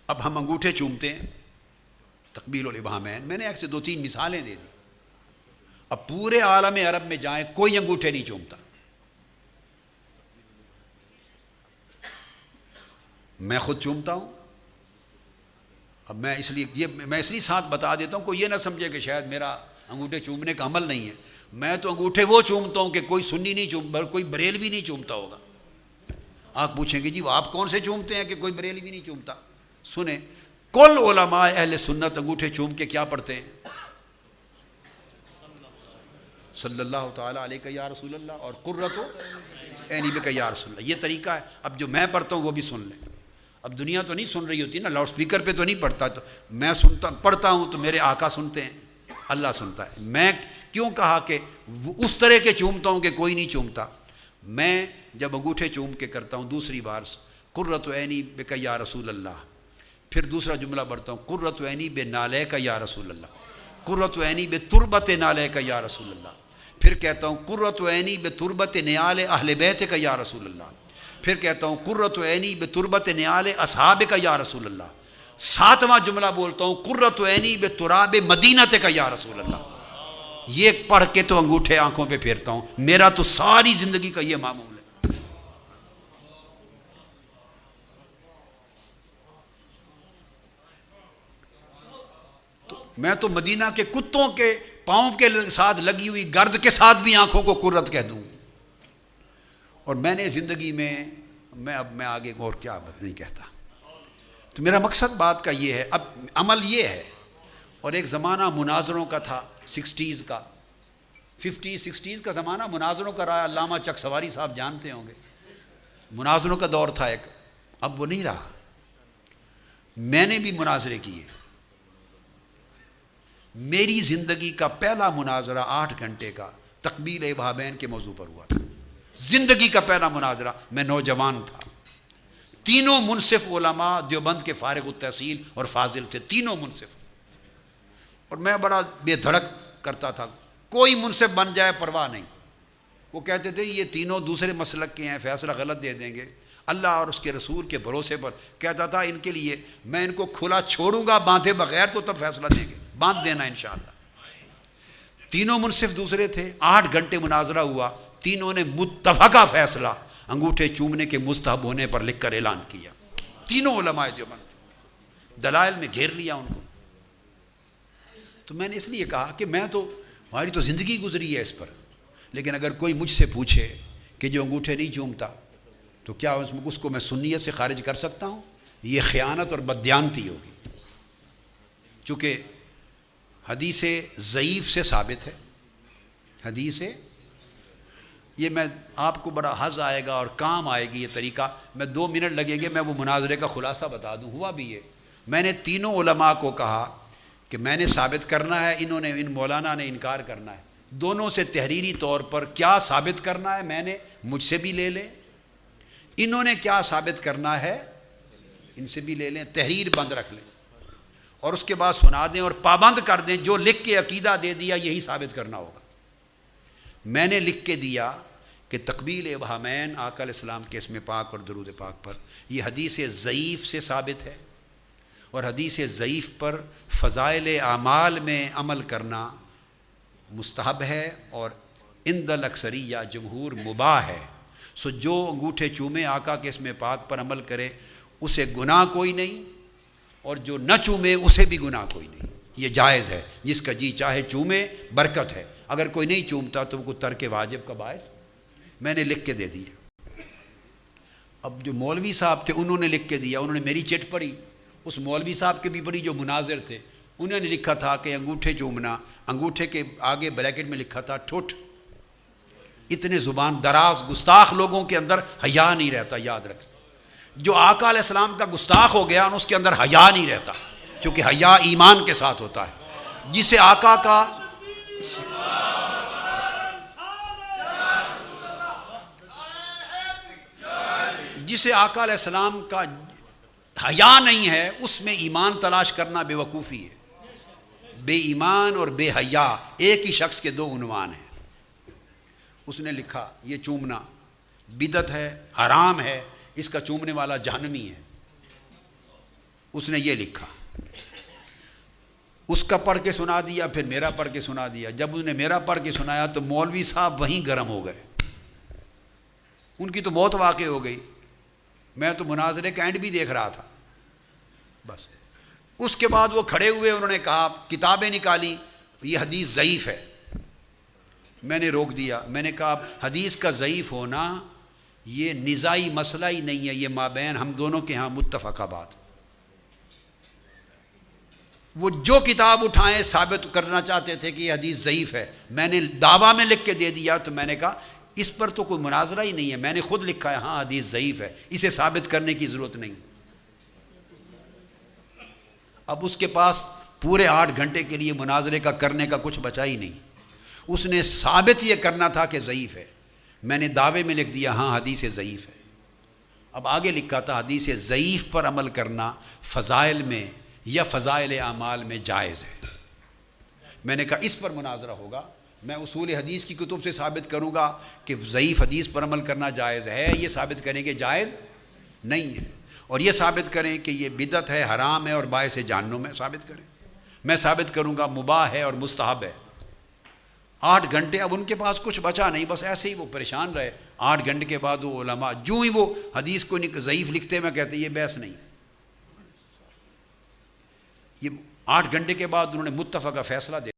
اب ہم انگوٹھے چومتے ہیں، تقبیل الابہامین، میں نے ایک سے 2-3 مثالیں دے دی. اب پورے عالم عرب میں جائیں کوئی انگوٹھے نہیں چومتا. میں خود چومتا ہوں. اب میں اس لیے ساتھ بتا دیتا ہوں، کوئی یہ نہ سمجھے کہ شاید میرا انگوٹھے چومنے کا عمل نہیں ہے. میں تو انگوٹھے وہ چومتا ہوں کہ کوئی سنی نہیں کوئی بریلوی نہیں چومتا ہوگا. آپ پوچھیں گے جی وہ آپ کون سے چومتے ہیں کہ کوئی بریلوی نہیں چومتا؟ سنیں، کل علماء اہل سنت انگوٹھے چوم کے کیا پڑھتے ہیں؟ صلی اللہ تعالیٰ علیہ یا رسول اللہ اور قرۃ عینی بک یا رسول اللہ. یہ طریقہ ہے. اب جو میں پڑھتا ہوں وہ بھی سن لیں. اب دنیا تو نہیں سن رہی ہوتی نا، لاؤڈ سپیکر پہ تو نہیں پڑھتا، تو میں پڑھتا ہوں تو میرے آقا سنتے ہیں، اللہ سنتا ہے. میں کیوں کہا کہ اس طرح کے چومتا ہوں کہ کوئی نہیں چومتا؟ میں جب انگوٹھے چوم کے کرتا ہوں دوسری بار قرۃ عینی بک یا رسول اللہ، پھر دوسرا جملہ پڑھتا ہوں قرۃ عینی بنالیک یا رسول اللہ، قرۃ عینی بتربت نالیک یا رسول اللہ، پھر کہتا ہوں قرۃ عینی بتربت نیال اہل بیتک یا رسول اللہ، پھر کہتا ہوں قرۃ عینی بتربت نیال اصحابک یا رسول اللہ. 7واں جملہ بولتا ہوں قرۃ عینی بتراب مدینتک یا رسول اللہ. یہ پڑھ کے تو انگوٹھے آنکھوں پہ پھیرتا ہوں. میرا تو ساری زندگی کا یہ معمول ہے. تو میں تو مدینہ کے کتوں کے پاؤں کے ساتھ لگی ہوئی گرد کے ساتھ بھی آنکھوں کو قرۃ کہہ دوں. اور میں نے زندگی میں میں آگے اور کیا بات نہیں کہتا. تو میرا مقصد بات کا یہ ہے، اب عمل یہ ہے. اور ایک زمانہ مناظروں کا تھا، 60s کا 50s 60s کا زمانہ مناظروں کا رہا. علامہ چک سواری صاحب جانتے ہوں گے، مناظروں کا دور تھا ایک. اب وہ نہیں رہا. میں نے بھی مناظرے کیے. میری زندگی کا پہلا مناظرہ 8 گھنٹے کا تقبیل ابہامین کے موضوع پر ہوا تھا. زندگی کا پہلا مناظرہ. میں نوجوان تھا. تینوں منصف علماء دیوبند کے فارغ التحصیل اور فاضل تھے، تینوں منصف. اور میں بڑا بے دھڑک کرتا تھا، کوئی منصف بن جائے پرواہ نہیں. وہ کہتے تھے یہ تینوں دوسرے مسلک کے ہیں، فیصلہ غلط دے دیں گے. اللہ اور اس کے رسول کے بھروسے پر کہتا تھا ان کے لیے میں ان کو کھلا چھوڑوں گا باندھے بغیر تو تب فیصلہ دیں گے، باندھ دینا انشاءاللہ. تینوں منصف دوسرے تھے. 8 گھنٹے مناظرہ ہوا. تینوں نے متفقہ فیصلہ انگوٹھے چومنے کے مستحب ہونے پر لکھ کر اعلان کیا. تینوں علماء دیوبند، دلائل میں گھیر لیا ان کو. تو میں نے اس لیے کہا کہ میں تو ہماری تو زندگی گزری ہے اس پر. لیکن اگر کوئی مجھ سے پوچھے کہ جو انگوٹھے نہیں چومتا تو کیا اس کو میں سنیت سے خارج کر سکتا ہوں؟ یہ خیانت اور بددیانتی ہوگی. چونکہ حدیث ضعیف سے ثابت ہے. حدیث یہ میں آپ کو بڑا حظ آئے گا اور کام آئے گی یہ طریقہ. میں 2 منٹ لگیں گے، میں وہ مناظرے کا خلاصہ بتا دوں. ہوا بھی یہ، میں نے تینوں علماء کو کہا کہ میں نے ثابت کرنا ہے، ان مولانا نے انکار کرنا ہے. دونوں سے تحریری طور پر کیا ثابت کرنا ہے میں نے، مجھ سے بھی لے لیں. انہوں نے کیا ثابت کرنا ہے ان سے بھی لے لیں. تحریر بند رکھ لیں اور اس کے بعد سنا دیں اور پابند کر دیں. جو لکھ کے عقیدہ دے دیا یہی ثابت کرنا ہوگا. میں نے لکھ کے دیا کہ تقبیل ابہامین آقا علیہ السلام کے اسم پاک اور درود پاک پر یہ حدیث ضعیف سے ثابت ہے، اور حدیث ضعیف پر فضائل اعمال میں عمل کرنا مستحب ہے اور عند الاکثریہ جمہور مباح ہے. سو جو انگوٹھے چومے آقا کے اسم پاک پر عمل کرے اسے گناہ کوئی نہیں، اور جو نہ چومے اسے بھی گناہ کوئی نہیں. یہ جائز ہے. جس کا جی چاہے چومے، برکت ہے. اگر کوئی نہیں چومتا تو وہ ترک واجب کا باعث. میں نے لکھ کے دے دیا. اب جو مولوی صاحب تھے انہوں نے لکھ کے دیا، انہوں نے میری چٹ پڑھی، اس مولوی صاحب کے بھی پڑھی جو مناظر تھے. انہوں نے لکھا تھا کہ انگوٹھے چومنا، انگوٹھے کے آگے بریکٹ میں لکھا تھا ٹھٹ. اتنے زبان دراز گستاخ لوگوں کے اندر حیا نہیں رہتا. یاد رکھ، جو آقا علیہ السلام کا گستاخ ہو گیا اس کے اندر حیا نہیں رہتا، کیونکہ حیا ایمان کے ساتھ ہوتا ہے. جسے آقا کا جسے آقا علیہ السلام کا حیا نہیں ہے اس میں ایمان تلاش کرنا بے وقوفی ہے. بے ایمان اور بے حیا ایک ہی شخص کے 2 عنوان ہیں. اس نے لکھا یہ چومنا بدعت ہے، حرام ہے، اس کا چومنے والا جہنمی ہے. اس نے یہ لکھا، اس کا پڑھ کے سنا دیا، پھر میرا پڑھ کے سنا دیا۔ جب اس نے میرا پڑھ کے سنایا تو مولوی صاحب وہیں گرم ہو گئے، ان کی تو موت واقع ہو گئی۔ میں تو مناظرے کا اینڈ بھی دیکھ رہا تھا بس۔ اس کے بعد وہ کھڑے ہوئے، انہوں نے کہا، کتابیں نکالی، یہ حدیث ضعیف ہے۔ میں نے روک دیا، میں نے کہا حدیث کا ضعیف ہونا یہ نزاعی مسئلہ ہی نہیں ہے، یہ مابین ہم دونوں کے ہاں متفقہ بات۔ وہ جو کتاب اٹھائیں ثابت کرنا چاہتے تھے کہ یہ حدیث ضعیف ہے، میں نے دعویٰ میں لکھ کے دے دیا، تو میں نے کہا اس پر تو کوئی مناظرہ ہی نہیں ہے، میں نے خود لکھا ہے ہاں حدیث ضعیف ہے، اسے ثابت کرنے کی ضرورت نہیں۔ اب اس کے پاس پورے 8 گھنٹے کے لیے مناظرے کا کرنے کا کچھ بچا ہی نہیں، اس نے ثابت یہ کرنا تھا کہ ضعیف ہے۔ میں نے دعوے میں لکھ دیا ہاں حدیث ضعیف ہے۔ اب آگے لکھا تھا حدیث ضعیف پر عمل کرنا فضائل میں یا فضائل اعمال میں جائز ہے۔ میں نے کہا اس پر مناظرہ ہوگا، میں اصول حدیث کی کتب سے ثابت کروں گا کہ ضعیف حدیث پر عمل کرنا جائز ہے، یہ ثابت کریں کہ جائز نہیں ہے، اور یہ ثابت کریں کہ یہ بدعت ہے، حرام ہے اور باعث جہنم ہے، ثابت کریں۔ میں ثابت کروں گا مباح ہے اور مستحب ہے۔ 8 گھنٹے، اب ان کے پاس کچھ بچا نہیں، بس ایسے ہی وہ پریشان رہے۔ 8 گھنٹے کے بعد وہ علماء جو ہی وہ حدیث کو ضعیف لکھتے، میں کہتے یہ بحث نہیں۔ یہ 8 گھنٹے کے بعد انہوں نے متفقہ فیصلہ دے